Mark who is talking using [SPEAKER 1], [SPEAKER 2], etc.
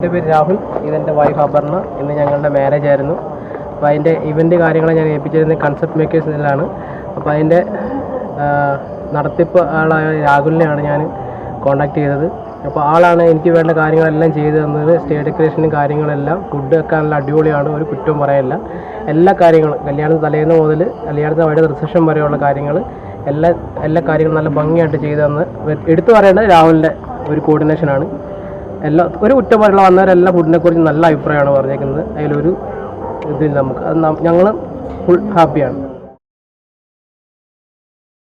[SPEAKER 1] എൻ്റെ പേര് രാഹുൽ, ഇതെൻ്റെ വൈഫ് അപർണ. ഇന്ന് ഞങ്ങളുടെ മാരേജ് ആയിരുന്നു. അപ്പോൾ അതിൻ്റെ ഇവൻ്റ് കാര്യങ്ങൾ ഞാൻ ഏൽപ്പിച്ചിരുന്നത് കൺസെപ്റ്റ് മേക്കേഴ്സിലാണ്. അപ്പോൾ അതിൻ്റെ നടത്തിപ്പ് ആളായ രാഹുലിനെയാണ് ഞാൻ കോൺടാക്ട് ചെയ്തത്. അപ്പോൾ ആളാണ് എനിക്ക് വേണ്ട കാര്യങ്ങളെല്ലാം ചെയ്തു തന്നത്. സ്റ്റേജ് ഡെക്കറേഷനും കാര്യങ്ങളെല്ലാം, ഫുഡ് ഒക്കെ നല്ല അടിപൊളിയാണ്, ഒരു കുറ്റവും പറയാനില്ല. എല്ലാ കാര്യങ്ങളും കല്യാണത്തിന് തലേന്ന് മുതൽ കല്യാണത്തിന് വരെ റിസപ്ഷൻ വരെയുള്ള കാര്യങ്ങൾ എല്ലാ കാര്യങ്ങളും നല്ല ഭംഗിയായിട്ട് ചെയ്തു തന്ന് എടുത്തു പറയേണ്ടത് രാഹുലിൻ്റെ ഒരു കോർഡിനേഷനാണ്. ഒരു കുറ്റം പറയുന്ന വന്നവരെല്ലാം ഫുഡിനെക്കുറിച്ച് നല്ല അഭിപ്രായമാണ് പറഞ്ഞേക്കുന്നത്. അതിലൊരു ഇതിൽ നമുക്ക് അത് ഞങ്ങൾ ഫുൾ ഹാപ്പിയാണ്.